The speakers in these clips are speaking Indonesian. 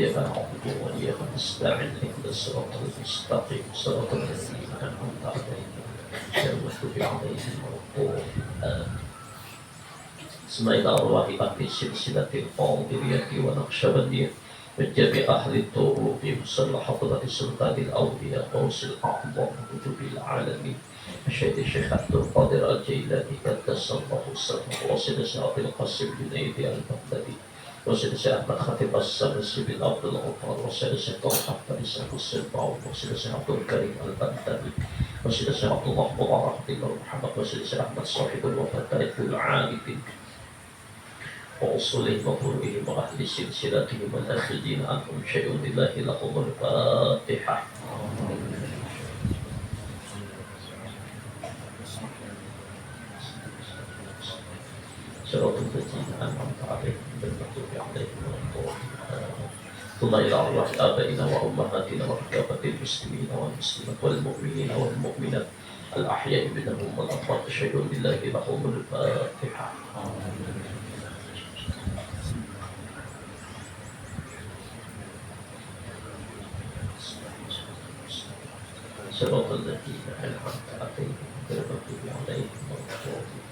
إياك نعبد وإياك نستعين اهدنا الصراط المستقيم صراط الذين أنعمت عليهم غير المغضوب عليهم ولا الضالين. بسم الله الرحمن الرحيم. سلسلة القادرية ونقشبندية من جميع أهل الطرق وصل حضرة سلطان الأولياء غوث الأعظم وجود العالمين الشيخ عبد القادر الجيلاني قدس الله سره وصل سعد القاسم جنيد البغدادي وصل أحمد خطيب السمسي بن عبد الغفار وصل طلحة بن سعد السبع وصل عبد الكريم البغدادي وصل عبد الله مبارك بن محمد وصل أحمد صاحب الوفاة العارفين وأصولهم وفروعهم وأهل سلسلتهم والآخذين عنهم شيء لله لهم الفاتحة. صراط الذين أنعمت عليهم غير المغضوب عليهم ولا الضالين. ثم إلى أرواح آبائنا وأمهاتنا وكافة المسلمين والمسلمات والمؤمنين والمؤمنات الأحياء منهم والأموات شيء لله لهم الفاتحة. صراط الذين أنعمت عليهم غير المغضوب عليهم ولا الضالين.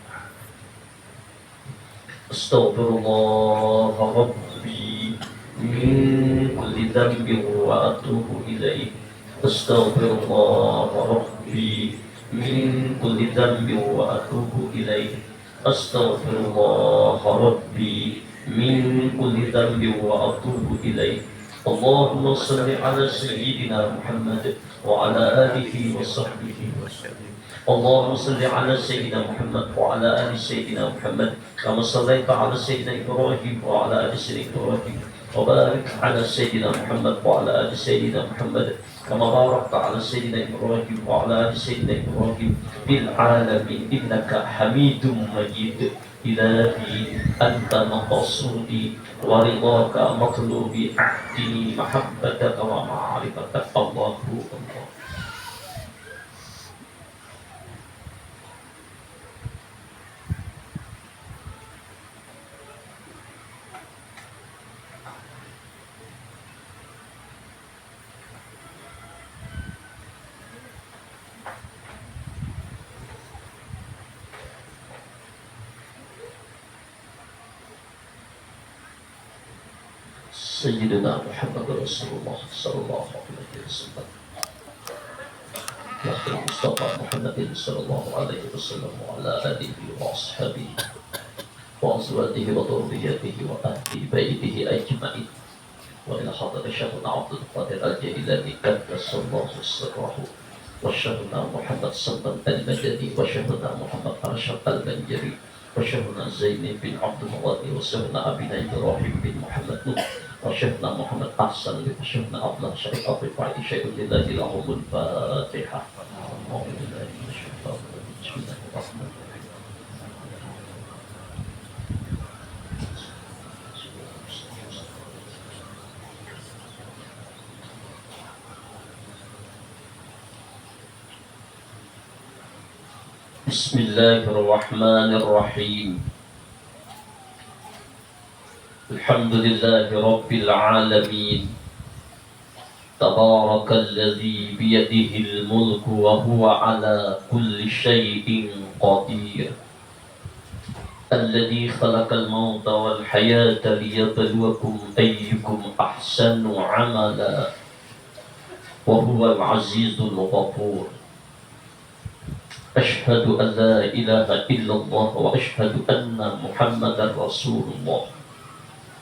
أستغفر الله ربي من كل ذنب وأتوب إليه. أستغفر الله ربي من كل ذنب وأتوب إليه. أستغفر الله ربي من كل ذنب وأتوب إليه. اللهم صل على سيدنا محمد وعلى آله وصحبه وسلم. اللهم صل على سيدنا محمد وعلى آل سيدنا محمد كما صليت على سيدنا إبراهيم وعلى آل سيدنا إبراهيم وبارك على سيدنا محمد وعلى آل سيدنا محمد كما باركت على سيدنا إبراهيم وعلى آل سيدنا إبراهيم بالعالمين إنك حميد مجيد. إلهي أنت مقصودي ورضاك مطلوبي أعطني محبتك ومعرفتك الله الله. سيدنا محمد رسول الله صلى الله عليه وسلم وخير مصطفى محمد صلى الله عليه وسلم وعلى آله وأصحابه وأزواجه وذريته وأهل بيته أجمعين وإلى حضرة شيخنا عبد القادر الجيلاني قدس الله سره وشيخنا محمد صلى المدني وشيخنا محمد أرشد المنجري وشيخنا زين بن عبد الله وشيخنا أبينا إبراهيم بن محمد وشيخنا محمد أحسن وشيخنا عبد الله شريف الرفاعي شيخ لله لهم الفاتحة. أعوذ بالله من الشيطان الرجيم. بسم الله الرحمن الرحيم. بسم الله الرحمن الرحيم. الحمد لله رب العالمين. تبارك الذي بيده الملك وهو على كل شيء قدير. الذي خلق الموت والحياة ليبلوكم أيكم أحسن عملا وهو العزيز الغفور. أشهد أن لا إله إلا الله وأشهد أن محمدا رسول الله.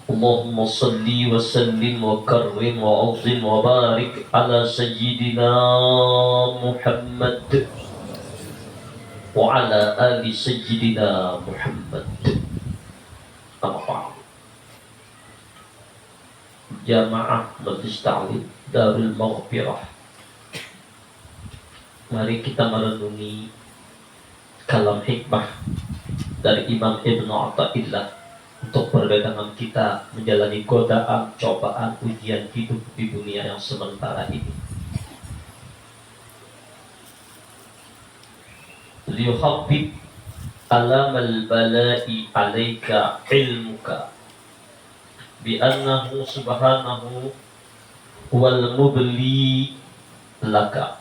اللهم صل وسلم وكرم وعظم وبارك على سيدنا محمد وعلى آل سيدنا محمد. أما بعد. Jamaah Majlis Ta'lim Darul Maghfirah, mari kita merenungi kalam hikmah dari Imam Ibn Athaillah untuk perdagangan kita menjalani godaan, cobaan, ujian hidup di dunia yang sementara ini. Liyuhabbib alamal bala'i alaika ilmuka bi annahu subhanahu wal mubli laka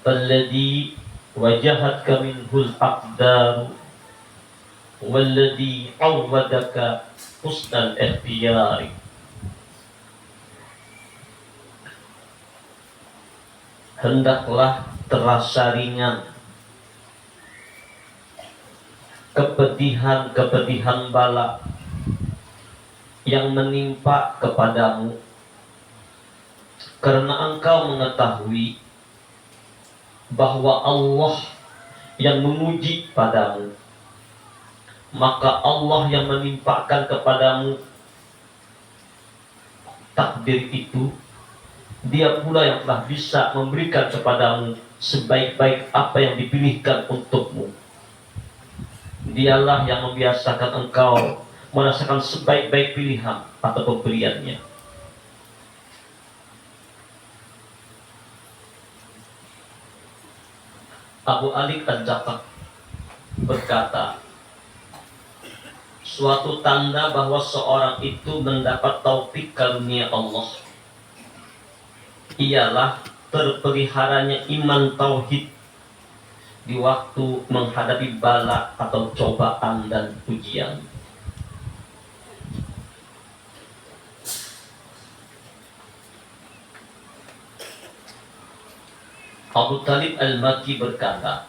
alladhi wajahatka minhul aqdar walladhi awwadaka husnal ikhtiyari. Hendaklah terasa ringan kepedihan-kepedihan bala yang menimpa kepadamu, karena engkau mengetahui bahwa Allah yang memuji padamu, maka Allah yang menimpakan kepadamu takdir itu, Dia pula yang telah bisa memberikan kepadamu sebaik-baik apa yang dipilihkan untukmu. Dialah yang membiasakan engkau merasakan sebaik-baik pilihan atau pemberiannya. Abu Ali Al-Jaqaq berkata, suatu tanda bahwa seorang itu mendapat taufik karunia Allah ialah terpeliharanya iman tauhid di waktu menghadapi bala atau cobaan dan ujian. Abu Talib Al-Makki berkata,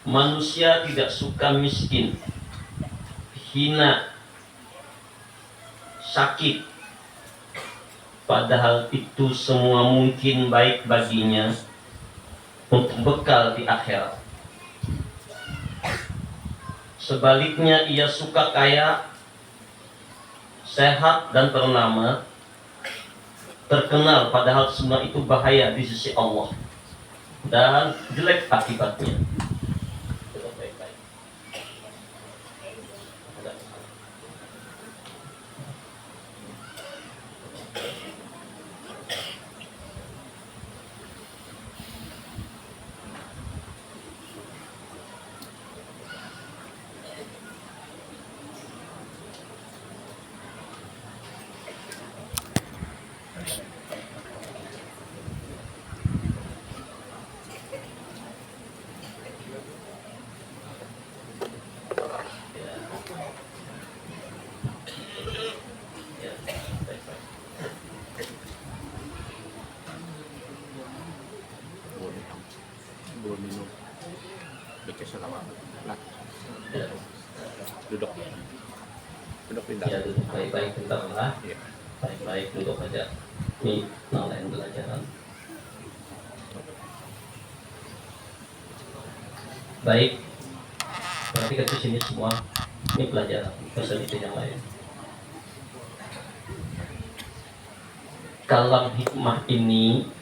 manusia tidak suka miskin, hina, sakit, padahal itu semua mungkin baik baginya untuk bekal di akhirat. Sebaliknya ia suka kaya, sehat dan ternama, terkenal, padahal semua itu bahaya di sisi Allah dan jelek akibatnya. Belum minum. Dikasih lama. Nah, duduk. Duduk pindah. Ya, duduk baik-baik bentar lah. Iya. Baik-baik duduk aja. Ini lain belajaran. Baik. Berarti ke sini semua. Ini pelajaran. Pesan itu yang lain. Kalam hikmah ini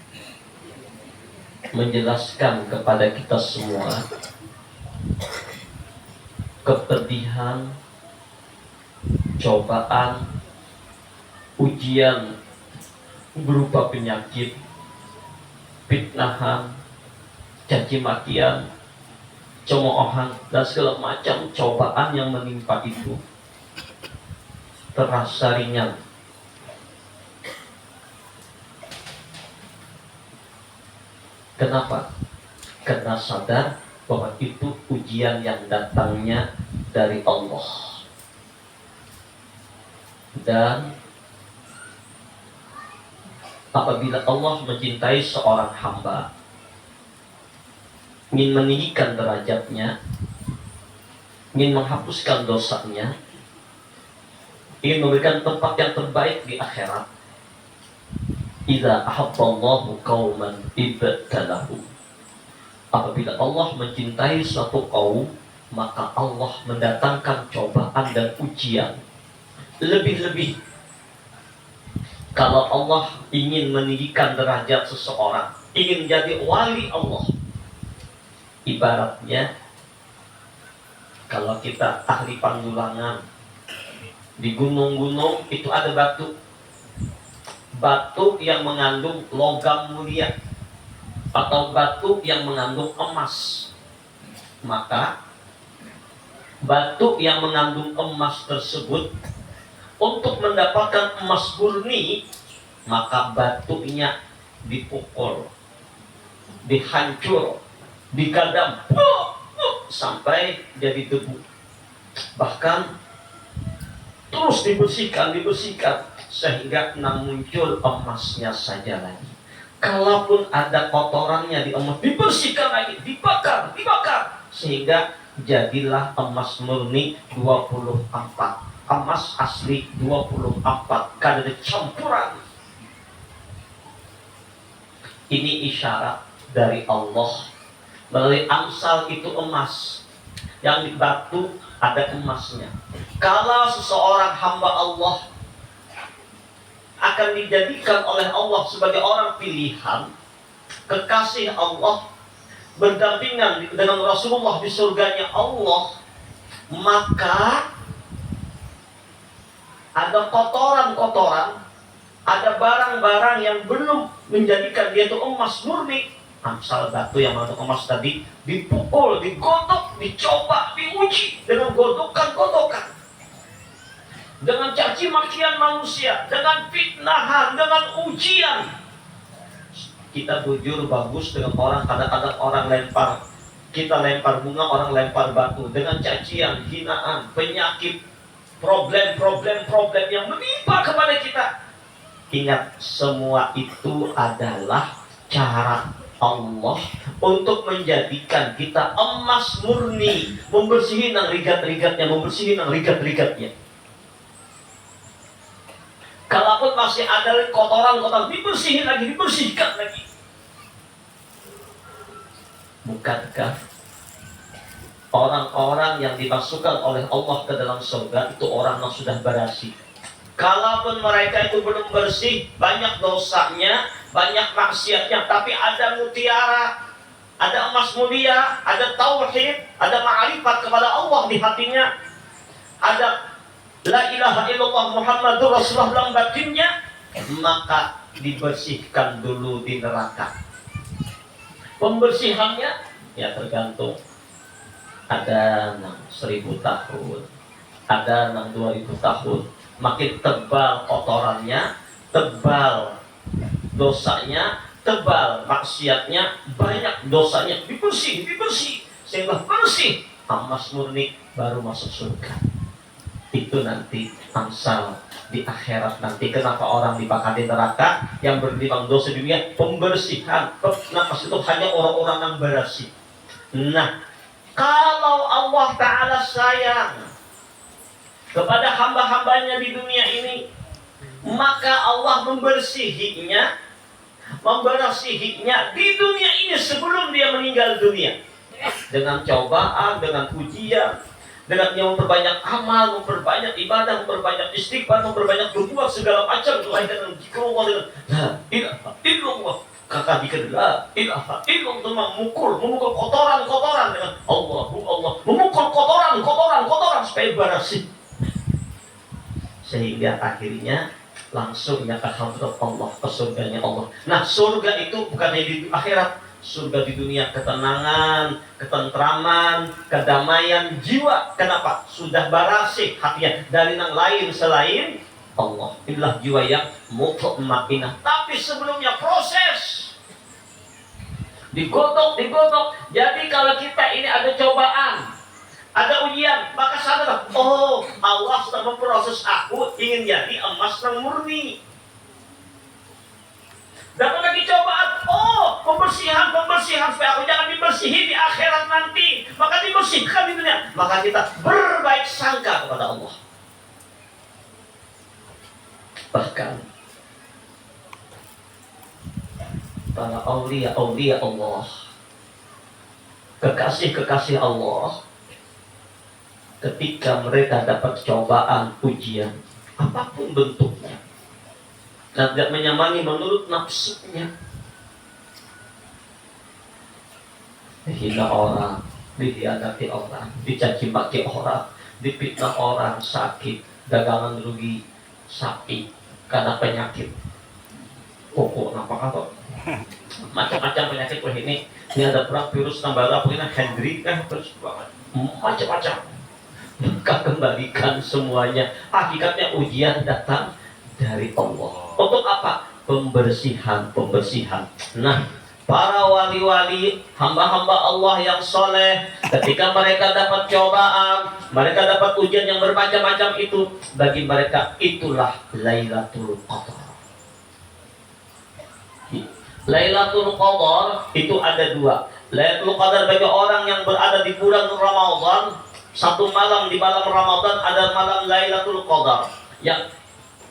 menjelaskan kepada kita semua kepedihan, cobaan, ujian berupa penyakit, fitnahan, caci makian, cemoohan, dan segala macam cobaan yang menimpa itu terasa ringan. Kenapa? Karena sadar bahwa itu ujian yang datangnya dari Allah. Dan apabila Allah mencintai seorang hamba, ingin meninggikan derajatnya, ingin menghapuskan dosanya, ingin memberikan tempat yang terbaik di akhirat, idza ahabballahu qauman ibtalahum. Apabila Allah mencintai suatu kaum, maka Allah mendatangkan cobaan dan ujian. Lebih-lebih kalau Allah ingin meninggikan derajat seseorang, ingin menjadi wali Allah, ibaratnya kalau kita ahli panggulangan, di gunung-gunung itu ada batu yang mengandung logam mulia atau batu yang mengandung emas. Maka batu yang mengandung emas tersebut, untuk mendapatkan emas murni, maka batunya dipukul, dihancur, digadam sampai jadi debu. Bahkan terus dibersihkan sehingga muncul emasnya saja lagi. Kalaupun ada kotorannya di emas, dibersihkan lagi, dibakar sehingga jadilah emas murni 24. Emas asli 24 kadar campuran. Ini isyarat dari Allah. Melalui Amsal itu emas, yang di batu ada emasnya. Kalau seseorang hamba Allah akan dijadikan oleh Allah sebagai orang pilihan, kekasih Allah, berdampingan dengan Rasulullah di surganya Allah, maka ada kotoran-kotoran, ada barang-barang yang belum menjadikan dia itu emas murni. Amsal batu yang mengandung emas tadi dipukul, digodok, dicoba, diuji dengan godokan-godokan, dengan caci makian manusia, dengan fitnahan, dengan ujian. Kita bujur bagus dengan orang, kadang-kadang orang lempar, kita lempar bunga, orang lempar batu, dengan cacian, hinaan, penyakit, problem yang menimpa kepada kita. Ingat, semua itu adalah cara Allah untuk menjadikan kita emas murni, membersihin yang rigat-rigatnya. Kalaupun masih ada kotoran-kotoran, dibersihkan lagi. Bukankah orang-orang yang dimasukkan oleh Allah ke dalam surga itu orang yang sudah berhasil? Kalaupun mereka itu belum bersih, banyak dosanya, banyak maksiatnya, tapi ada mutiara, ada emas mulia, ada tauhid, ada ma'rifat kepada Allah di hatinya, ada la ilaha illallah Muhammadur Rasulullah dalam batinnya, maka dibersihkan dulu di neraka. Pembersihannya ya tergantung. Ada 1000 tahun, ada 2000 tahun. Makin tebal kotorannya, tebal dosanya, tebal maksiatnya, banyak dosanya, dibersih sehingga bersih, emas murni, baru masuk surga. Itu nanti Amsal di akhirat nanti. Kenapa orang dibakar di neraka? Yang berlimpah dosa dunia, pembersihan. Kenapa itu hanya orang-orang yang bersih? Nah, kalau Allah Ta'ala sayang kepada hamba-hambanya di dunia ini, maka Allah membersihinya di dunia ini sebelum dia meninggal dunia, dengan cobaan, dengan ujian, dengan dia memperbanyak amal, memperbanyak ibadah, memperbanyak istighfar, memperbanyak berbuat segala macam doa dengan zikrullah, dengan la ilaha illallah, kakak dikir la ilaha illallah, memukul kotoran dengan Allah, memukul kotoran supaya bersih, sehingga akhirnya langsung ke hadrat Allah, ke surganya Allah. Nah, surga itu bukan di akhirat, surga di dunia, ketenangan, ketentraman, kedamaian jiwa. Kenapa? Sudah bersih hatinya dari yang lain selain Allah. Inilah jiwa yang mutmainah. Tapi sebelumnya proses digodok. Jadi kalau kita ini ada cobaan, ada ujian, maka sadar, oh, Allah sedang memproses aku ingin jadi emas yang murni. Dapat lagi cobaan, oh, pembersihan supaya aku jangan dibersihin di akhirat nanti, maka dibersihkan di dunia. Maka kita berbaik sangka kepada Allah. Bahkan para aulia Allah, kekasih Allah, ketika mereka dapat cobaan, ujian, apapun bentuknya, dan tidak menyamai menurut nafsunya, dihina orang, dihianati orang, dicaci maki orang, dipitnah orang, sakit, dagangan rugi, sapi karena penyakit, pokok apa macam-macam penyakit. Ini ada perang virus tambah apa ini Hendrik terus macam-macam. maka kembalikan semuanya. Hakikatnya ujian datang dari Allah. Untuk apa? Pembersihan. Nah, para wali-wali, hamba-hamba Allah yang soleh, ketika mereka dapat cobaan, mereka dapat ujian yang bermacam-macam itu, bagi mereka itulah Lailatul Qadar. Lailatul Qadar itu ada dua. Lailatul Qadar bagi orang yang berada di bulan Ramadan, satu malam di malam Ramadan ada malam Lailatul Qadar yang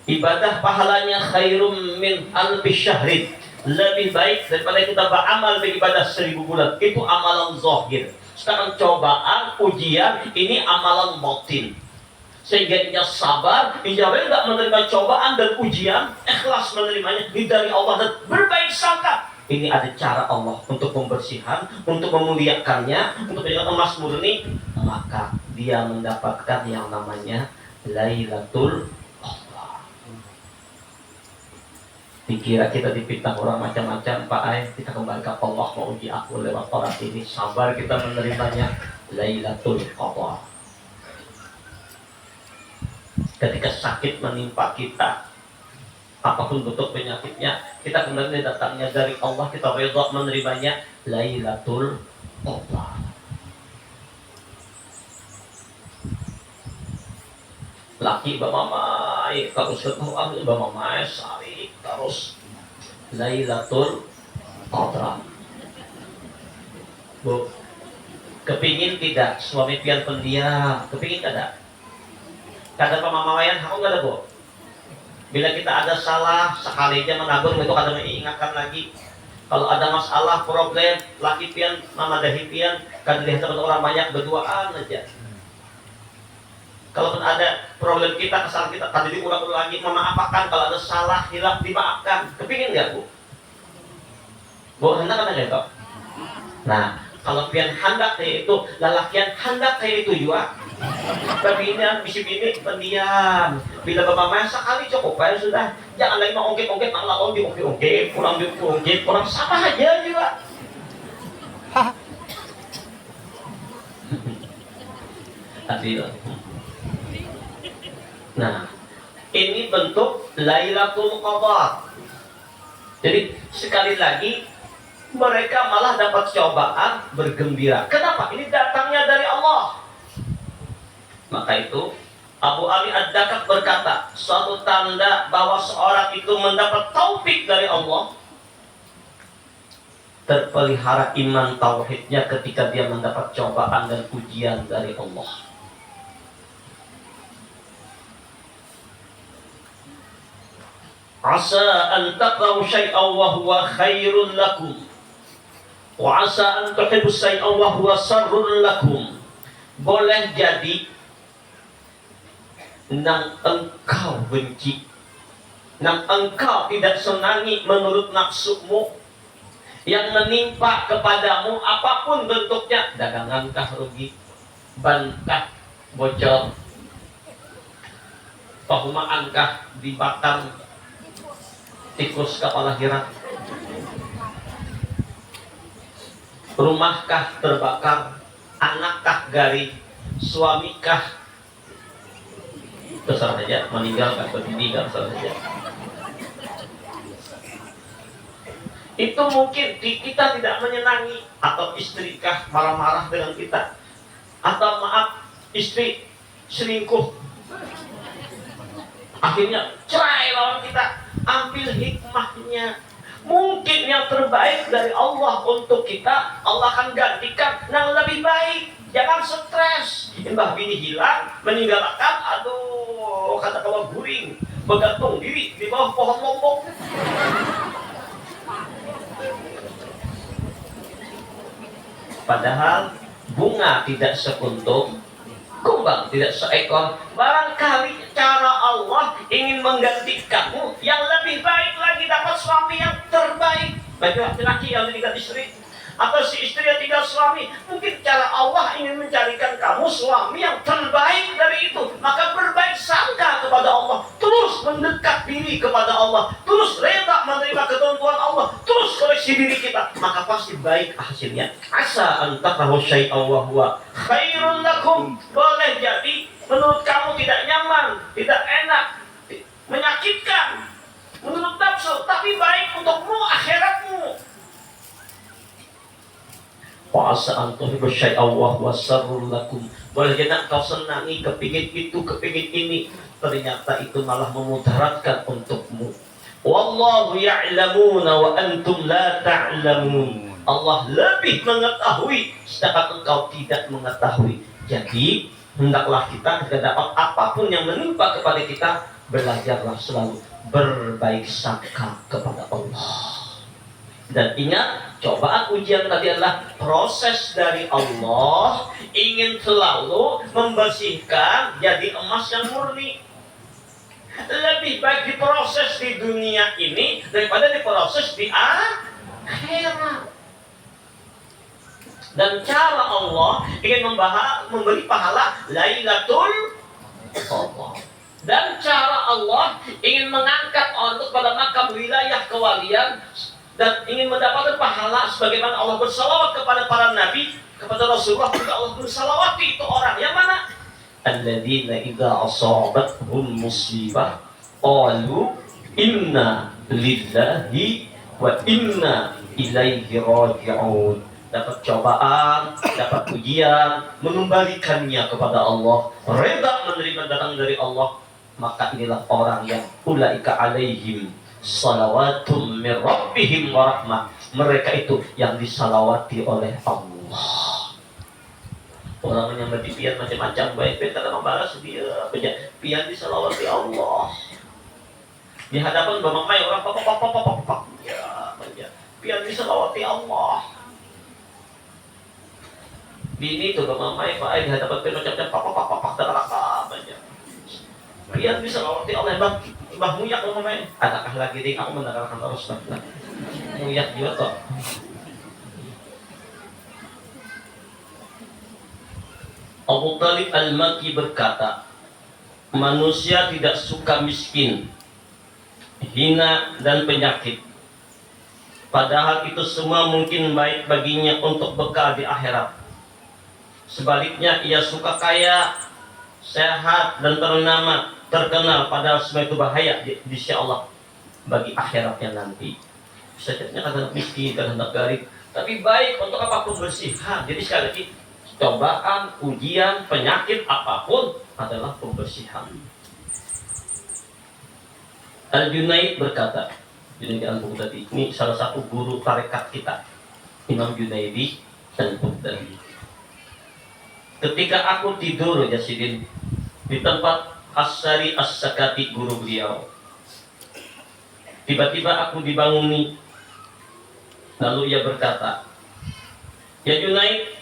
ibadah pahalanya khairum min alfi syahrin, lebih baik daripada kita beramal beribadah 1000 bulan. Itu amalan zahir. Sekarang cobaan, ujian, ini amalan batin. Sehingga dia sabar, dia tidak menerima cobaan dan ujian, ikhlas menerimanya dari Allah dan berbaik sangka. Ini ada cara Allah untuk pembersihan, untuk memuliakannya, untuk menjadikan emas murni, maka dia mendapatkan yang namanya Lailatul Qadar. Dikira kita dipitnah orang macam-macam, Pak Ay, kita kembali ke Allah, mau uji aku lewat orang ini, sabar kita menerimanya. Lailatul Qadar. Ketika sakit menimpa kita, apapun bentuk penyakitnya, kita kembali datangnya dari Allah, kita reda menerimanya. Lailatul Qadar. Laki bamamai terus ketemu bamamai sari terus Lailatul Qadar. Bu, kepingin tidak suami pian pendiam? Kepingin tidak? Kata pemamawayan, aku nggak ada, Bu. Bila kita ada salah, sekali aja menabur, itu kadang mengingatkan lagi. Kalau ada masalah, problem, laki pian, mama dahi pian, kan dilihat teman orang banyak berduaan aja. Kalau ada problem kita, kesalahan kita, kan diulang-ulang lagi, memaafkan. Kalau ada salah, hilaf, dimaafkan. Kepingin nggak, Bu? Bu, hendak kan nggak, Nah, kalau pian hendak kayak itu, lalakian hendak kayak itu juga. Pembinaan misi bini pendiam. Bila bapak masak kali cukup ya sudah. Jangan lagi mau ongkit-ongkit, malah ongkit, pulang diungkit, kurang sama aja juga. Adil. Nah, ini bentuk Lailatul Qadar. Jadi sekali lagi mereka malah dapat cobaan bergembira. Kenapa? Ini datangnya dari Allah. Maka itu Abu Ali Ad-Dakat berkata, suatu tanda bahwa seorang itu mendapat taufik dari Allah, terpelihara iman tauhidnya ketika dia mendapat cobaan dan ujian dari Allah. Asa an takrahu syai'an wa huwa khairun lakum, wa asa an tuhibbu syai'an wa huwa syarrun lakum. Boleh jadi nang engkau benci, nang engkau tidak senangi menurut nafsumu, yang menimpa kepadamu apapun bentuknya, dagangankah rugi, bankah bocor, pahumaankah dibakar tikus kepala hirang, rumahkah terbakar, anakkah garing, suamikah terserah saja, meninggalkan pendidikan terserah saja. Itu mungkin kita tidak menyenangi, atau istrikah marah-marah dengan kita, atau maaf istri selingkuh, akhirnya cerai lawan kita. Ambil hikmahnya. Mungkin yang terbaik dari Allah untuk kita, Allah akan gantikan yang lebih baik. Jangan stres. Mbah bini hilang, meninggalkan, aduh, kata kalau guring, bergantung diri di bawah pohon lombok. Padahal bunga tidak sekuntum, kumbang tidak seekor. Barangkali cara Allah ingin menggantikanmu yang lebih baik lagi, dapat suami yang terbaik. Bagi laki-laki yang meninggal istri, atau si istri yang tinggal suami, mungkin cara Allah ingin mencarikan kamu suami yang terbaik dari itu. Maka berbaik sangka kepada Allah, terus mendekat diri kepada Allah, terus rela menerima ketentuan Allah, terus koreksi diri kita, maka pasti baik hasilnya. Asa an takrahu syai'an wa huwa khairun lakum. Boleh jadi menurut kamu tidak nyaman, tidak enak, menyakitkan menurut nafsu, tapi baik untukmu akhiratmu. Wa asa an tuhibbu syai'an wa huwa syarrul lakum. Boleh jadi kau senangi kepingin itu, kepingin ini, ternyata itu malah memudaratkan untukmu. Wallahu ya'lamuna wa antum la ta'lamun. Allah lebih mengetahui sedangkan engkau tidak mengetahui. Jadi hendaklah kita ketika dapat apapun yang menimpa kepada kita, belajarlah selalu berbaik sangka kepada Allah. Dan ingat, cobaan ujian tadi adalah proses dari Allah ingin selalu membersihkan jadi emas yang murni. Lebih baik diproses di dunia ini daripada diproses di akhirat. Dan cara Allah ingin memberi pahala Lailatul Qadar. Dan cara Allah ingin mengangkat orang itu pada makam wilayah kewalian dan ingin mendapatkan pahala sebagaimana Allah bersalawat kepada para nabi, kepada Rasulullah juga Allah bersalawati itu orang yang mana? Alladzina idza asabathum musibah qalu inna lillahi wa inna ilaihi raji'un. Dapat cobaan, dapat ujian, mengembalikannya kepada Allah, reda menerima datang dari Allah, maka inilah orang yang ulaika alaihim salawatum min rabbihim wa rahmah. Mereka itu yang disalawati oleh Allah. Orang yang berarti pian macam-macam baik-baik karena membalas dia pian disalawati Allah. Di hadapan Bang Mai orang pak ya pian disalawati Allah. Bini itu Bang Mai Pak di hadapan pian macam-macam pak banyak. Pian disalawati Allah Mbah muyak Bang Mai. Adakah lagi ding aku mendengarkan terus muyak juga toh. Abu Talib Al-Makki berkata, manusia tidak suka miskin, hina dan penyakit. Padahal itu semua mungkin baik baginya untuk bekal di akhirat. Sebaliknya ia suka kaya, sehat dan ternama, terkenal, padahal semua itu bahaya di sisi Allah bagi akhiratnya nanti. Sejatinya kadang miskin, kadang garib, tapi baik untuk apapun bersihan. Jadi sekali lagi, cobaan, ujian, penyakit apapun adalah pembersihan. Al-Junaid berkata, Junaid Al-Baghdadi, ini salah satu guru tarekat kita, Imam Junaidi Al-Baghdadi. Ketika aku tidur ya Sidin di tempat As-Sari As-Sakati guru beliau, tiba-tiba aku dibanguni, lalu ia berkata, ya Junaid,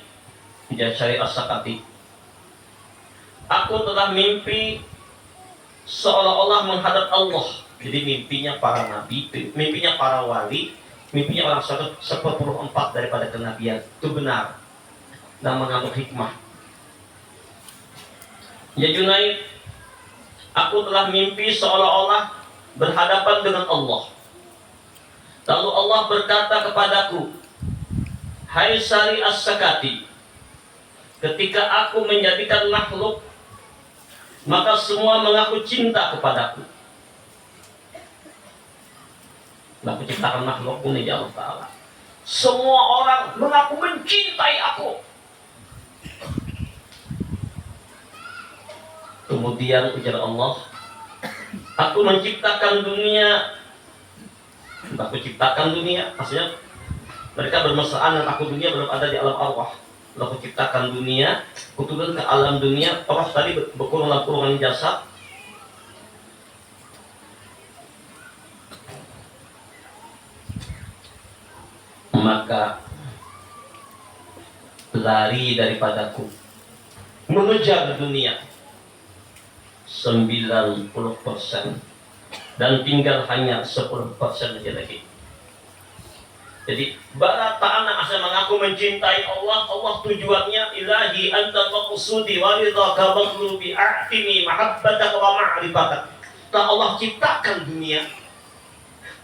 ya Syari As-Sakati, aku telah mimpi seolah-olah menghadap Allah. Jadi mimpinya para nabi, mimpinya para wali, mimpinya orang 1/4 daripada kenabian. Itu benar dan mengandung hikmah. Ya Junaid, aku telah mimpi seolah-olah berhadapan dengan Allah. Lalu Allah berkata kepadaku, hai Syari As-Sakati, ketika aku menjadikan makhluk, maka semua mengaku cinta kepadaku. Aku ciptakan makhluk ini ya Allah Ta'ala. Semua orang mengaku mencintai aku. Kemudian ujar Allah, aku menciptakan dunia. Aku ciptakan dunia, maksudnya mereka bermesraan dan aku dunia belum ada di alam arwah. Aku ciptakan dunia, aku turun ke alam dunia. Roh tadi berkurang dalam kurungan jasad. Maka lari daripadaku, mengejar dunia 90%, dan tinggal hanya 10% saja lagi. Jadi barata anak asal mengaku mencintai Allah, Allah tujuannya ilahi anta maqsudi wa ridhaka maghlubi a'tini mahabbataka wa ma'rifatak. Setelah Allah ciptakan dunia,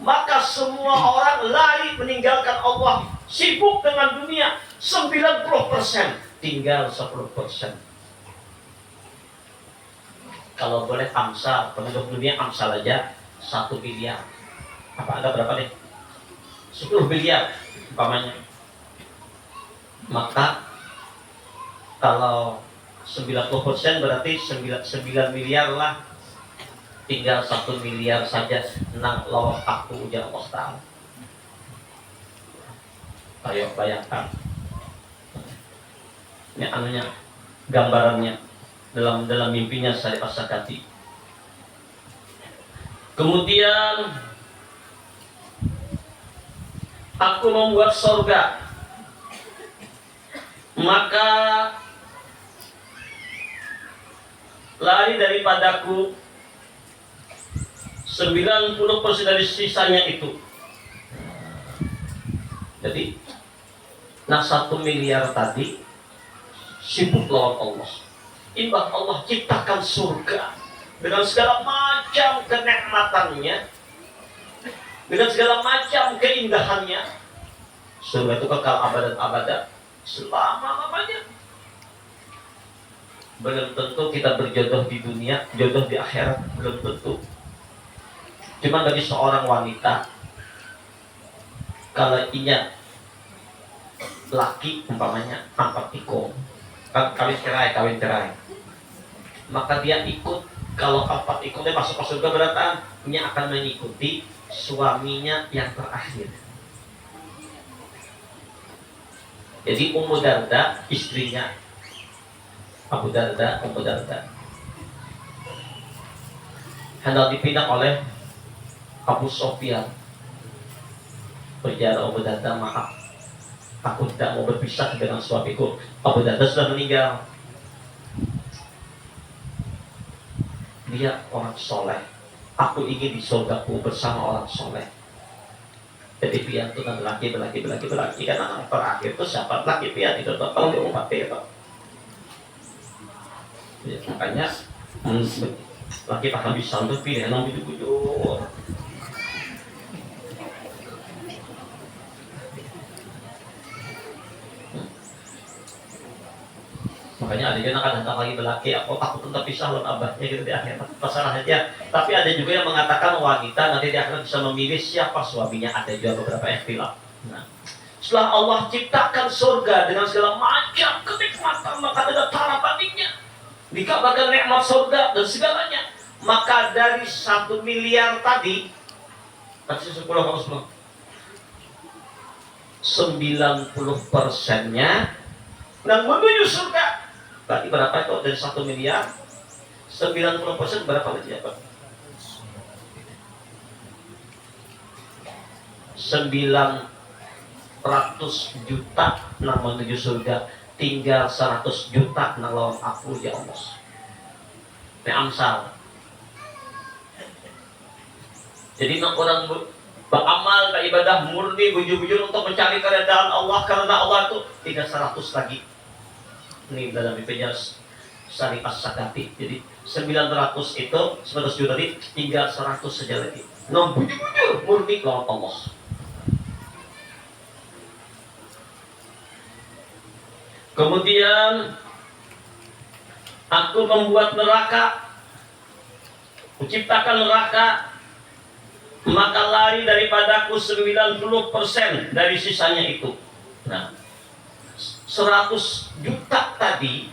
maka semua orang lari meninggalkan Allah, sibuk dengan dunia 90%, tinggal 10%. Kalau boleh amsal, penduduk dunia amsal aja 1 miliar. Apa ada berapa deh? 10 miliar umpamanya. Maka kalau 90% berarti 9 miliar lah. Tinggal 1 miliar saja nang lawan aku ujar Allah Ta'ala. Ayo bayangkan. Ini anunya, gambarannya dalam mimpinya Syarif As-Sakati. Kemudian aku membuat surga, maka lari daripadaku 90% dari sisanya itu. Jadi, nah 1 miliar tadi sibuk lawan Allah. Ibarat Allah ciptakan surga dengan segala macam kenikmatannya, dengan segala macam keindahannya. Surga itu kekal abadan-abadan, selama-lamanya. Belum tentu kita berjodoh di dunia, jodoh di akhirat, belum tentu. Cuma bagi seorang wanita, kalau inya laki umpamanya empat tikung, kawin cerai, maka dia ikut. Kalau empat tikung dia masuk ke surga, berarti dia akan mengikuti suaminya yang terakhir. Jadi Ummu Darda, istrinya Abu Darda, Ummu Darda, hendak dipindah oleh Abu Sofyan. Berjalan Abu Darda, maaf, aku tidak mau berpisah dengan suamiku. Abu Darda sudah meninggal. Dia orang soleh. Aku ingin di surgaku bersama orang soleh. Jadi pian itu kan laki kan anak terakhir itu siapa laki pian itu tolong diumpati itu. Ya, makanya laki tak bisa untuk pilih yang bujur-bujur. Makanya ada juga akan datang lagi belaki, aku takut tetap pisah lawan abahnya gitu di akhirat. Masalah aja. Tapi ada juga yang mengatakan wanita nanti di akhirat bisa memilih siapa suaminya. Ada juga beberapa ikhtilaf. Nah, setelah Allah ciptakan surga dengan segala macam kenikmatan, maka ada tara bandingnya. Dikabarkan nikmat surga dan segalanya. Maka dari 1 miliar tadi, kasih 10 harus 90%-nya dan menuju surga. Berarti berapa itu dari 1 miliar? 90% berapa lagi ya Pak? 900 juta nang menuju surga, tinggal 100 juta nang lawan aku ya Allah. Ini amsal. Jadi nang orang beramal, beribadah murni, bujur-bujur untuk mencari keredaan Allah, karena Allah itu tinggal 100 lagi. Ini dalam mimpinya Syarif As-Sakati. Jadi 900 itu 100 juta tadi, tinggal 100 saja lagi. Non bujur-bujur murni lawan Allah. Kemudian aku membuat neraka, menciptakan neraka, maka lari daripadaku 90% dari sisanya itu. Nah, 100 juta tadi,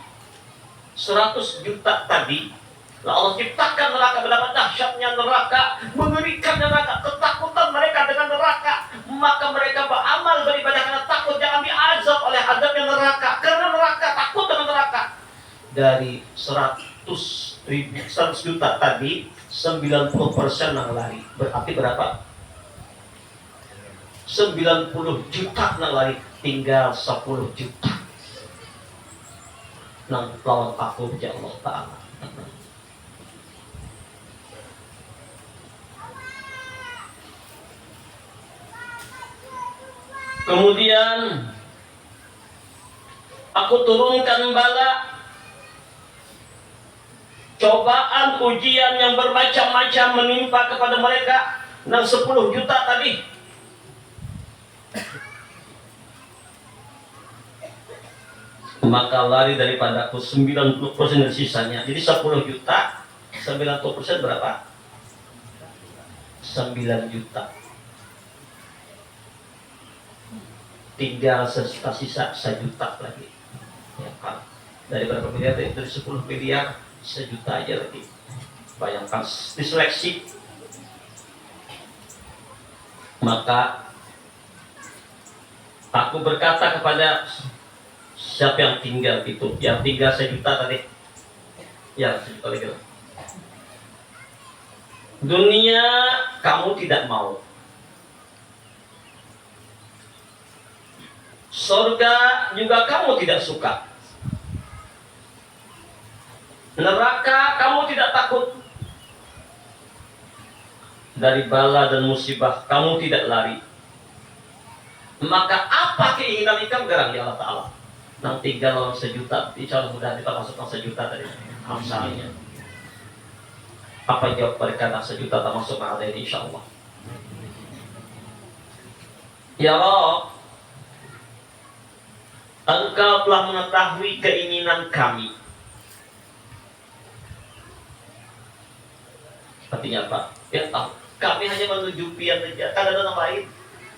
lah Allah ciptakan neraka, betapa dahsyatnya neraka, mengerikan neraka, ketakutan mereka dengan neraka. Maka mereka beramal beribadah karena takut jangan diazab oleh azabnya neraka. Karena neraka, takut dengan neraka. Dari 100 juta tadi, 90% yang lari. Berarti berapa? 90 juta yang lari, tinggal 10 juta nang lawan aku ya Allah Ta'ala. Kemudian aku turunkan bala, cobaan, ujian yang bermacam-macam menimpa kepada mereka. Nang 10 juta tadi, maka lari daripadaku 90% dari sisanya. Jadi 10 juta 90% berapa? 9 juta. Tinggal sisa 1 juta lagi. Ya kan? Dari berapa miliar? Dari 10 miliar 1 juta aja lagi. Bayangkan diseleksi. Maka aku berkata kepada siapa yang tinggal itu, yang tinggal 1 juta tadi, ya 1 juta lagi. Dunia kamu tidak mau, surga juga kamu tidak suka, neraka kamu tidak takut, dari bala dan musibah kamu tidak lari. Maka apa keinginan ikan garang ya Allah Ta'ala? Nang tinggal lawan 1 juta, insya Allah mudah kita masukkan 1 juta tadi hamsanya. Apa jawab mereka? Nang 1 juta tak masuk ada ini insya Allah. Ya Allah, Engkau telah mengetahui keinginan kami. Artinya apa? Ya tahu. Kami hanya menuju pian saja. Kan ada yang lain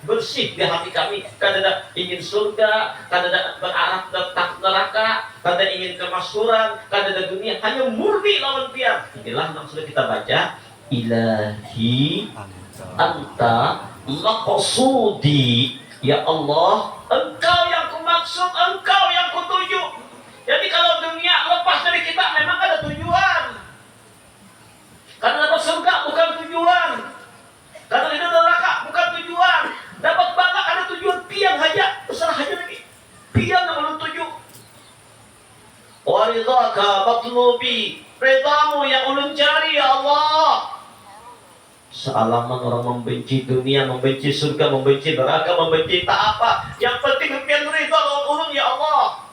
bersih di hati kami. Kan ada ingin surga, kan ada berarah takut neraka, kan ada ingin kemaksuran, kan ada dunia. Hanya murni lawan pian. Inilah yang sudah kita baca. Ilahi anta maqsudi. Ya Allah, Engkau yang kumaksud, Engkau yang kutuju. Jadi kalau dunia lepas dari kita memang ada tujuan. Karena dapat surga bukan tujuan. Karena hidup neraka bukan tujuan. Dapat bangga ada tujuan pian aja. Terserah aja lagi. Pian yang belum tuju. Waridhaka matlubi. Redamu yang ulun cari ya Allah. Sealaman orang membenci dunia, membenci surga, membenci neraka, membenci tak apa. Yang penting pian ridha ulun ya Allah.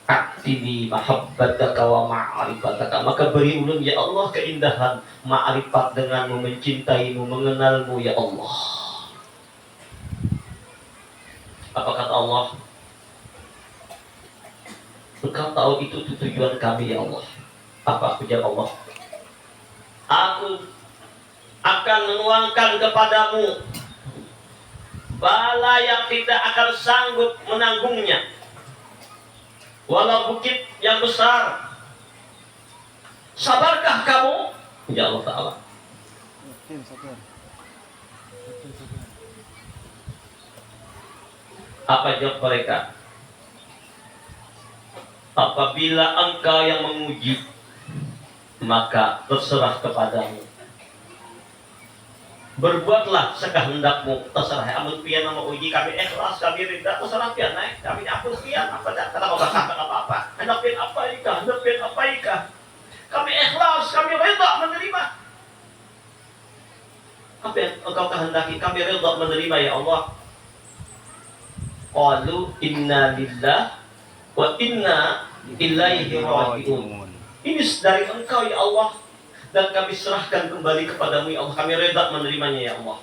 Aktini mahabbataka wa ma'rifataka. Maka beri ulun ya Allah keindahan ma'rifat dengan mencintaimu, mengenalmu ya Allah. Apa kata Allah? Engkau tahu itu tujuan kami ya Allah. Apa ujar Allah? Aku akan menuangkan kepadamu bala yang tidak akan sanggup menanggungnya. Walau bukit yang besar, sabarkah kamu? Ya Allah Ta'ala. Apa jawab mereka? Apabila engkau yang menguji, maka terserah kepadamu. Berbuatlah sekehendakmu, terserah. Amun pian nama uji kami ikhlas, kami ridha, terserah pian naik. Kami ampun pian, apa dah? Kata kau kata apa-apa. Hendak pian apa ikah? Hendak pian apa ikah? Kami ikhlas, kami ridha menerima. Apa yang engkau kehendaki? Kami ridha menerima ya Allah. Qalu inna lillah wa inna ilaihi raji'un. Ini dari engkau ya Allah, dan kami serahkan kembali kepadamu ya Allah. Kami reda menerimanya ya Allah.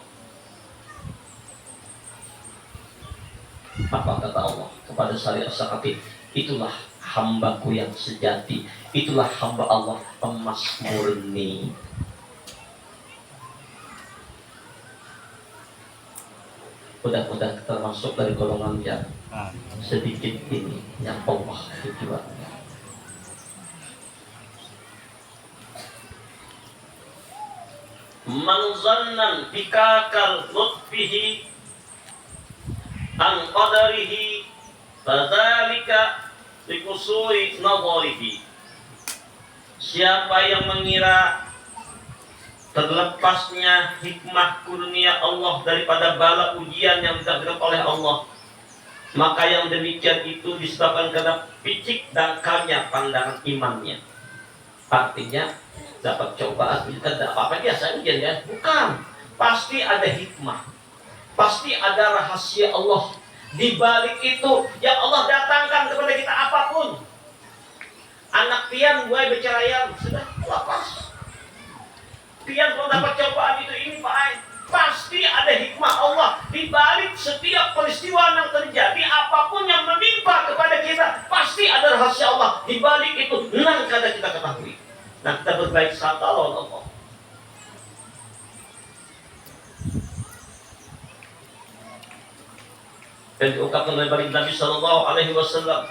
Apa kata Allah kepada Salih As-Sakati? Itulah hambaku yang sejati. Itulah hamba Allah emas murni. Mudah-mudahan termasuk dari golongan yang sedikit ini yang Allah tujuannya. Man zannan bikakal lutfihi an qadarihi fadzalika likusuri nadharihi. Siapa yang mengira terlepasnya hikmah kurnia Allah daripada bala ujian yang ditakdirkan oleh Allah, maka yang demikian itu disebabkan karena picik dangkalnya pandangan imannya. Artinya dapat cobaan, kita tidak apa-apa biasa ujian ya, bukan, pasti ada hikmah, pasti ada rahasia Allah di balik itu yang Allah datangkan kepada kita. Apapun anak pian gue berceraian sudah lepas, pian kalau dapat cobaan itu ini Pak, pasti ada hikmah Allah di balik setiap peristiwa yang terjadi. Apapun yang menimpa kepada kita pasti ada rahasia Allah di balik itu. Nah, kada kita ketahui. Nah, kita berbaik sangka lawan Allah. Dan diungkapkan oleh baginda Nabi Sallallahu Alaihi Wasallam,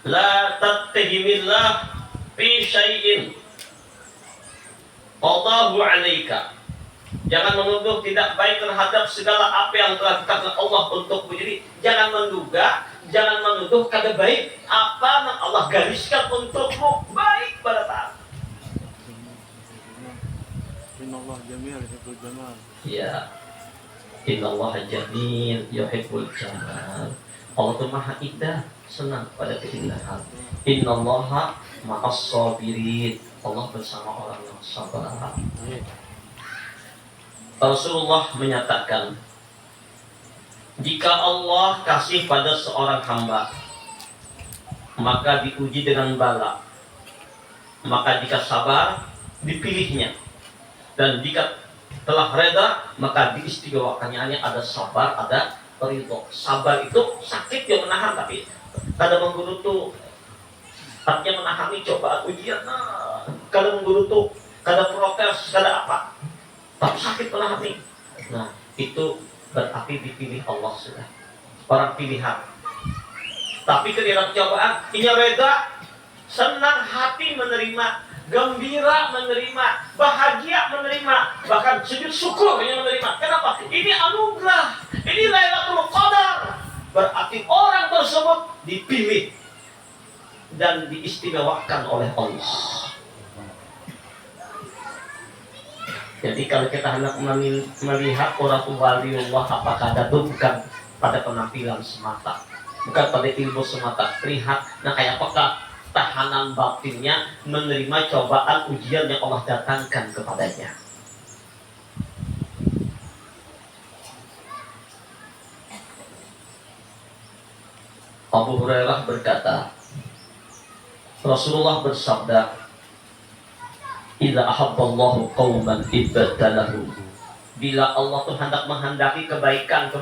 la tattahimillah fi syai'in qadahu 'alaika. Jangan menuduh tidak baik terhadap segala apa yang telah ditakdirkan Allah untukmu. Jadi jangan menduga, jangan menuduh kada baik apa yang Allah gariskan untukmu baik pada taat. Innallaha jamil yuhibbul jamal. Ya. Innallaha jamil yuhibbul jamal. Allah itu Maha Indah, senang pada keindahan. Innallaha ma'as sabirin. Allah bersama orang yang sabar. Rasulullah menyatakan, jika Allah kasih pada seorang hamba, maka diuji dengan bala. Maka jika sabar, dipilihnya. Dan jika telah reda, maka diistimewakannya. Ada sabar, ada ridho. Sabar itu sakit yang menahan, tapi kadang menggerutu, artinya menahani cobaan ujian. Kadang menggerutu, kadang protes, kadang apa, tapi sakit menahani. Nah, itu berarti dipilih Allah sudah. Orang pilihan. Tapi ketika cobaan, ini reda, senang hati menerima, gembira menerima, bahagia menerima, bahkan sujud syukur yang menerima. Kenapa? Ini anugerah, ini Lailatul Qadar. Berarti orang tersebut dipilih dan diistimewakan oleh Allah. Jadi kalau kita hendak melihat orang waliullah, apakah ada itu bukan pada penampilan semata, bukan pada ilmu semata, lihat nah kayak apakah tahanan batinnya menerima cobaan ujian yang Allah datangkan kepadanya. Abu Hurairah berkata, Rasulullah bersabda, idza ahabballahu qauman ibtalahu. Bila Allah tuh hendak menghendaki kebaikan,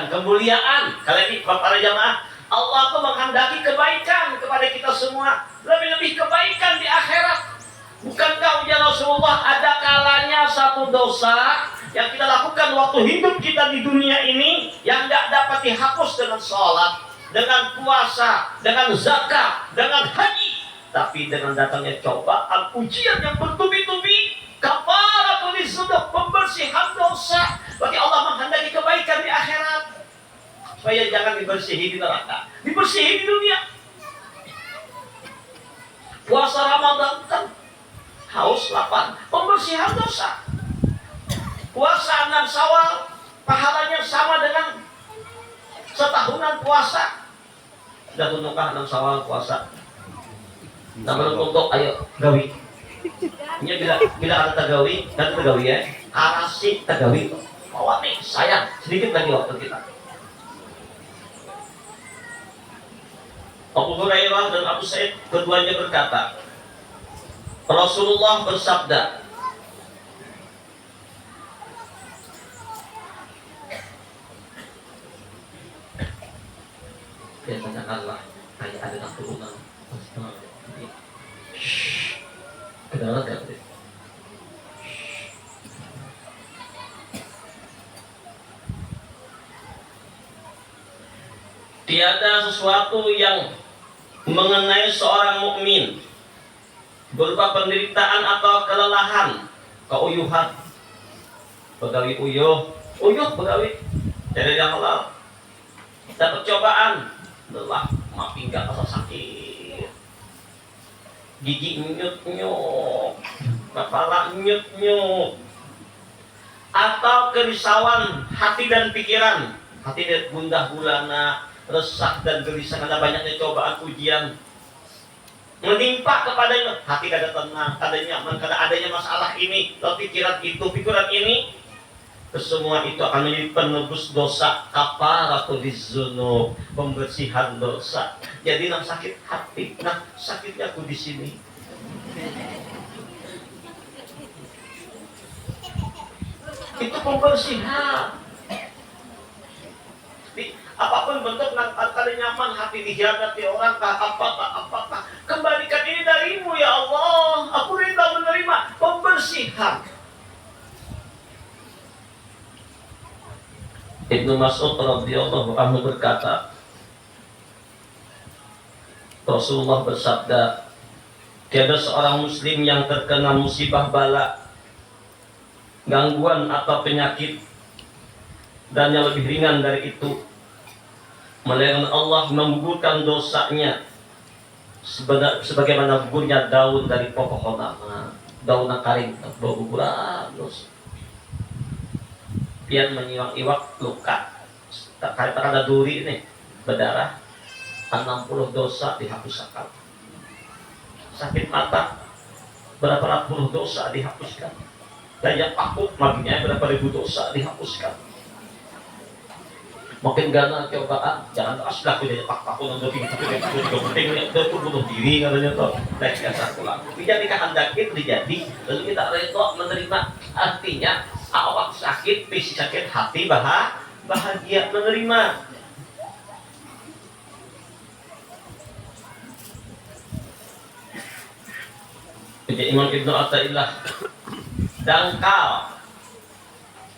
kemuliaan. Kali ini para jamaah, Allah tuh menghendaki kebaikan kepada kita semua, lebih-lebih kebaikan di akhirat. Bukankah ujian Rasulullah ada kalanya satu dosa yang kita lakukan waktu hidup kita di dunia ini yang tidak dapat dihapus dengan sholat, dengan puasa, dengan zakat, dengan haji. Tapi dengan datangnya cobaan, ujian yang bertubi-tubi, kafaratul lidzunub, pembersihan dosa, bagi Allah menghendaki kebaikan di akhirat. Supaya jangan dibersihi di neraka, dibersihi di dunia. Puasa Ramadan kan haus lapar, pembersihan dosa. Puasa 6 Syawal pahalanya sama dengan setahunan puasa. Sudah tuntukkah 6 Syawal puasa? Nah, untuk ayo gawi. Ini bila ada tagawi, nanti tagawi ya. Arasi tagawi. Bawa nih, sayang sedikit lagi waktu kita. Abu Hurairah dan Abu Sa'id keduanya berkata, Rasulullah bersabda, ya katakanlah kayak ada turunan. Kedengaran gak? Tiada sesuatu yang mengenai seorang mukmin berupa penderitaan atau kelelahan, keuyuhan, begawi uyuh begawi dari yang halal, dapat cobaan, lelah, pinggang atau sakit, gigi nyut-nyut, kepala nyut-nyut, atau kerisauan hati dan pikiran, hati dan gundah gulana, resah dan gelisah karena banyaknya cobaan ujian menimpa kepadanya, hati kada tenang, kada nyaman, kada adanya masalah ini, pikiran itu, pikiran ini, kesemua itu akan menjadi penebus dosa, kafaratul lidzunub, pembersihan dosa. Jadi nak sakit hati, nah sakitnya aku di sini. Itu pembersihan. Apapun bentuk kada nyaman hati dihianati orang, apakah kembalikan ini darimu ya Allah, aku rela menerima pembersihan. Ibnu Mas'ud radhiyallahu anhu berkata, Rasulullah bersabda, tiada seorang muslim yang terkena musibah bala, gangguan atau penyakit, dan yang lebih ringan dari itu, melainkan Allah menggugurkan dosanya sebagaimana gugurnya daun dari pepohonan. Daun kering, berguguran dosa. Pian menyiwak-iwak luka, ada duri nih, berdarah, 60 dosa dihapuskan. Sakit mata, berapa ratus dosa dihapuskan. Daya pakuk maginya berapa ribu dosa dihapuskan. Makin gana cobaan, jangan aslah tidak pak-pakuk untuk penting untuk bunuh diri katanya toh. Baik kasar pulang. Jadi kehendaki terjadi, lalu kita rela menerima. Artinya awak sakit, fisik sakit, hati bahagia menerima. Jadi Imam Ibnu Athaillah, dangkal,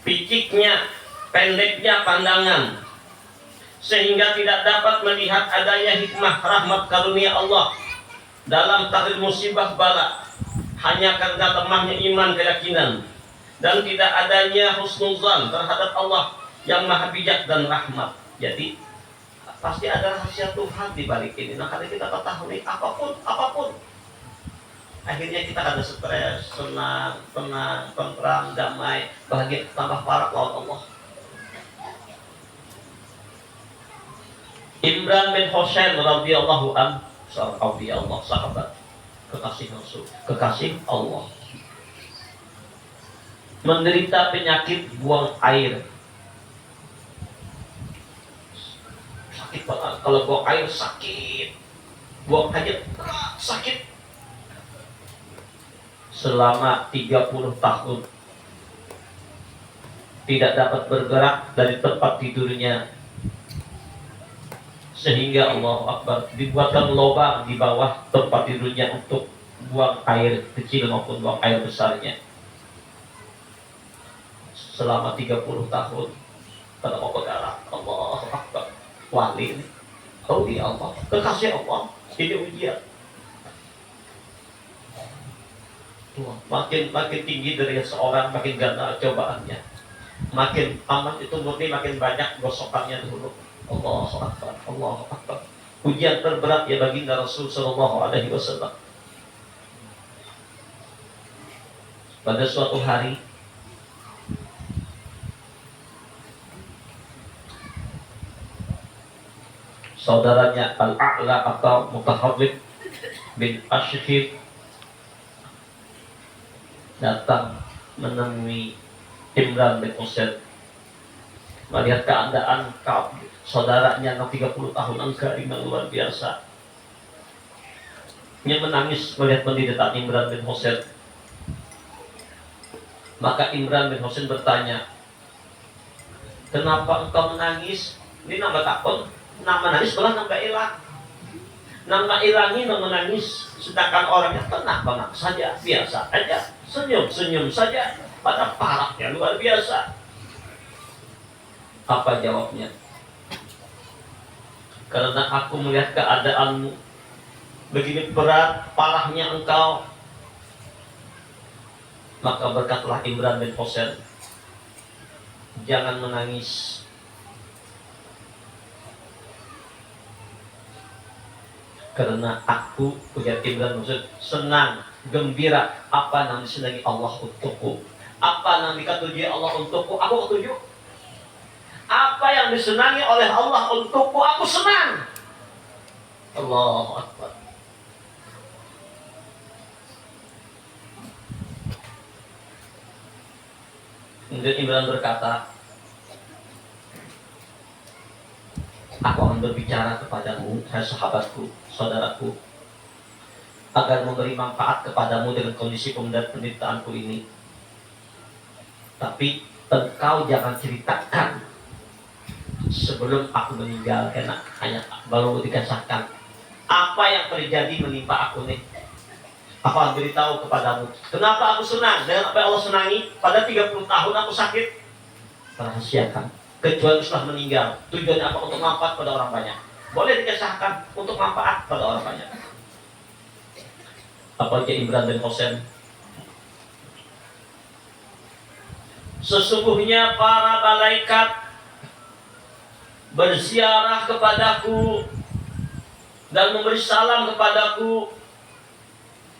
piciknya, pendeknya pandangan, sehingga tidak dapat melihat adanya hikmah rahmat karunia Allah dalam takdir musibah bala, hanya karena lemahnya iman keyakinan dan tidak adanya husnuzan terhadap Allah yang maha bijak dan rahmat. Jadi pasti ada rahasia Tuhan di balik ini. Nah, kalau kita ketahui apapun, akhirnya kita ada stres, senang, tenang, tentram, damai, bahagia, tambah parah lawan Allah. Imran bin Husain radhiyallahu anhu, seorang awliya Allah, sahabat kekasih Rasul, kekasih Allah, menderita penyakit buang air. Sakit banget, kalau buang air sakit, buang air sakit. Selama 30 tahun tidak dapat bergerak dari tempat tidurnya, sehingga Allah Akbar dibuatkan lubang di bawah tempat tidurnya untuk buang air kecil maupun buang air besarnya. Selama 30 tahun pada bergerak. Allah Akbar. Wali ini, awliya Allah, kekasih Allah, ini ujian. Makin tinggi dari seorang, makin ganda cobaannya, makin amat itu murni, makin banyak gosokannya dulu. Allah Akbar, Allah Akbar. Ujian terberat ya baginda Rasul Sallallahu Alaihi Wasallam. Pada suatu hari, saudaranya Al-A'la atau Mutahawwid bin Ashhib datang menemui Imran bin Husain, melihat keadaan saudaranya yang 30 tahun engkau yang luar biasa. Dia menangis melihat penderitaan Imran bin Husain. Maka Imran bin Husain bertanya, kenapa engkau menangis? Ini nama takut, nama nangis malah nambah hilang. Nama ilangi nama menangis, sedangkan orangnya tenang banget saja, biasa aja, senyum saja, pada parahnya luar biasa. Apa jawabnya? Karena aku melihat keadaanmu begini berat, parahnya engkau. Maka berkatlah Imran bin Husain, jangan menangis. Karena aku, punya Imran bin Husain, senang, gembira apa yang disenangi Allah untukku, apa yang dikatuji Allah untukku, aku ketujuh. Apa yang disenangi oleh Allah untukku, aku senang. Allahu Akbar. Kemudian Imran berkata, aku akan berbicara kepadamu, hai sahabatku, saudaraku, agar memberi manfaat kepadamu dengan kondisi penderitaanku ini. Tapi engkau jangan ceritakan sebelum aku meninggal, karena hanya baru dikasahkan apa yang terjadi menimpa aku nih. Apa beritahu kepadamu, kenapa aku senang dengan apa yang Allah senangi? Pada 30 tahun aku sakit, rahasiakan. Kecuali setelah meninggal, tujuannya apa? Untuk manfaat pada orang banyak. Boleh dikisahkan untuk manfaat pada orang banyak. Apalagi Imran bin Husain, sesungguhnya para malaikat berziarah kepadaku dan memberi salam kepadaku,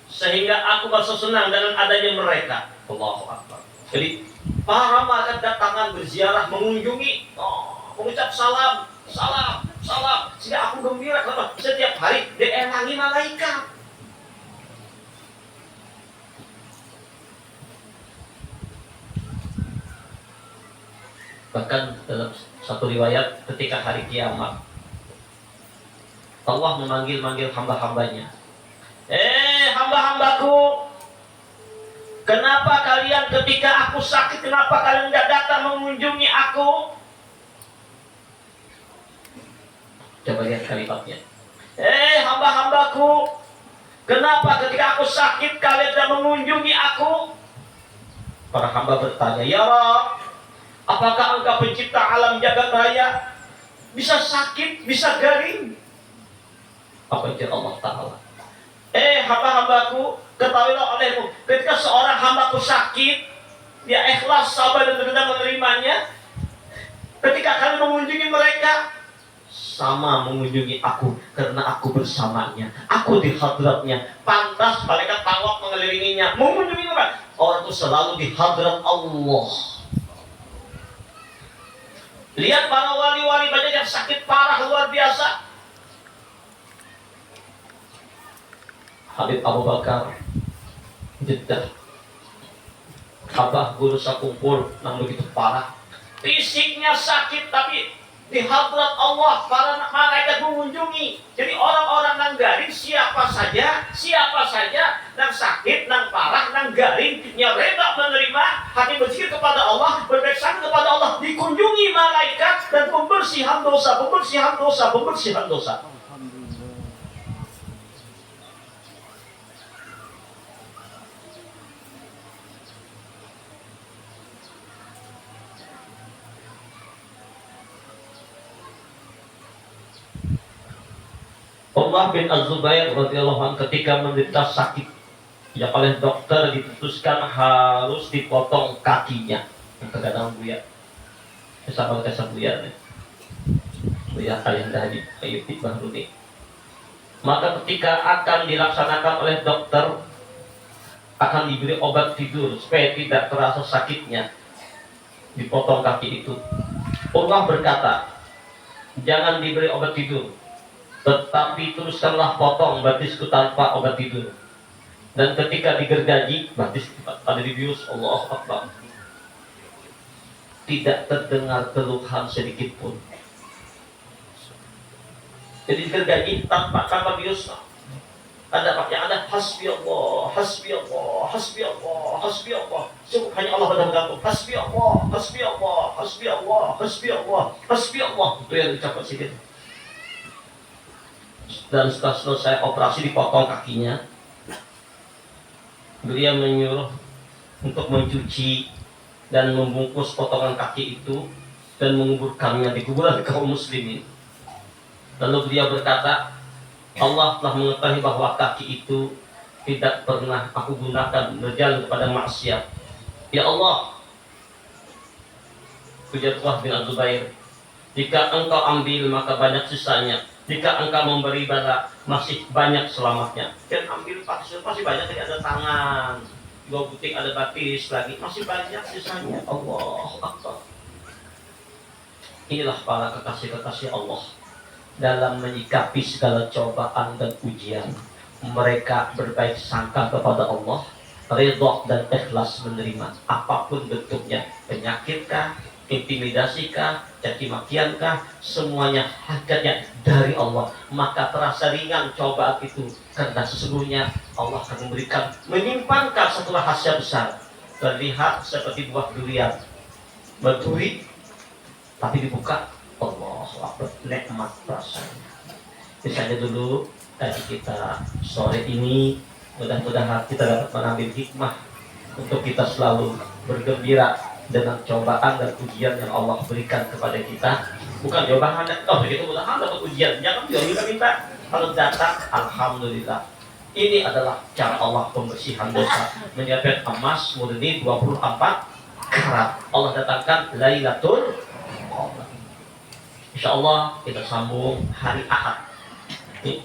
sehingga aku merasa senang dengan adanya mereka. Allahu Akbar. Jadi para malaikat datangan berziarah, mengunjungi, mengucap salam, salam, salam, sehingga aku gembira. Kenapa? Setiap hari dienangi malaikat. Bahkan dalam satu riwayat, ketika hari kiamat, Allah memanggil-manggil hamba-hambanya. Hamba-hambaku, kenapa kalian ketika aku sakit, kenapa kalian tidak datang mengunjungi aku? Coba lihat kalimatnya. Hamba-hambaku, kenapa ketika aku sakit kalian tidak mengunjungi aku? Para hamba bertanya, ya Rabb, apakah engkau pencipta alam jagat raya bisa sakit, bisa garing? Apa itu Allah Ta'ala? Hamba-hambaku, ketahuilah olehmu, ketika seorang hambaku sakit, dia ikhlas, sabar dan benar menerimanya. Ketika kalian mengunjungi mereka, sama mengunjungi aku, karena aku bersamanya, aku di hadratnya. Pantas malaikat tawaf mengelilinginya, mengunjungi mereka. Orang itu selalu di hadrat Allah. Lihat para wali-wali banyak yang sakit parah luar biasa. Habib Abu Bakar, Jeddah, Abah Guru Sakumpul yang begitu parah. Fisiknya sakit, tapi di hadrat Allah para malaikat mengunjungi. Jadi orang-orang nang garing siapa saja nang sakit, nang parah, nang garing, yang rela menerima, hati berzikir kepada Allah, berbaik sangka kepada Allah, dikunjungi malaikat dan pembersihan dosa. Alhamdulillah. Umar bin Az-Zubair radhiyallahu anhu ketika menderita sakit, ya oleh dokter diputuskan harus dipotong kakinya. Terkadang Buya, sama kasar Buya nih, Buya kalian tadi Ayyub Bahruni. Maka ketika akan dilaksanakan oleh dokter, akan diberi obat tidur supaya tidak terasa sakitnya, dipotong kaki itu. Umar berkata, jangan diberi obat tidur, tetapi teruskanlah potong batisku tanpa obat tidur. Dan ketika digergaji, batis pada dibius, Allahu Akbar, tidak terdengar keluhan sedikit pun. Jadi digergaji tanpa bius. Ada hasbi Allah, hasbi Allah, hasbi Allah, hasbi Allah. Cukup hanya Allah pada bergantung. Hasbi Allah, hasbi Allah, hasbi Allah, hasbi Allah, hasbi Allah. Itu yang diucapkan sedikit. Dan setelah selesai operasi dipotong kakinya, beliau menyuruh untuk mencuci dan membungkus potongan kaki itu dan menguburkannya di kuburan kaum muslimin. Lalu beliau berkata, Allah telah mengetahui bahwa kaki itu tidak pernah aku gunakan berjalan kepada maksiat. Ya Allah, ujar Tuhan bin Az-Zubair, jika engkau ambil maka banyak sisanya. Jika engkau memberi bala, masih banyak selamatnya. Dan ambil masih banyak, jadi ada tangan, dua butik ada batis lagi, masih banyak sisanya. Allah Akbar. Inilah para kekasih-kekasih Allah dalam menyikapi segala cobaan dan ujian. Mereka berbaik sangka kepada Allah, ridha dan ikhlas menerima apapun bentuknya, penyakitkah, intimidasikah, caci makiankah, semuanya hakikatnya dari Allah. Maka terasa ringan cobaan itu, karena sesungguhnya Allah akan memberikan, menyimpankan satu rahasia besar. Terlihat seperti buah durian, berduri, tapi dibuka, Allah Akbar, nikmat rasanya. Misalnya dulu tadi kita sore ini Mudah-mudahan kita dapat mengambil hikmah untuk kita selalu bergembira dengan cobaan dan ujian yang Allah berikan kepada kita. Bukan jawaban oh begitu mudah-mudahan dapat ujian, jangan juga kita minta kalau datang alhamdulillah. Ini adalah cara Allah pembersihan dosa, menyiapkan emas murni 24 karat. Allah datangkan Lailatul Qadar. Insya Allah kita sambung hari Ahad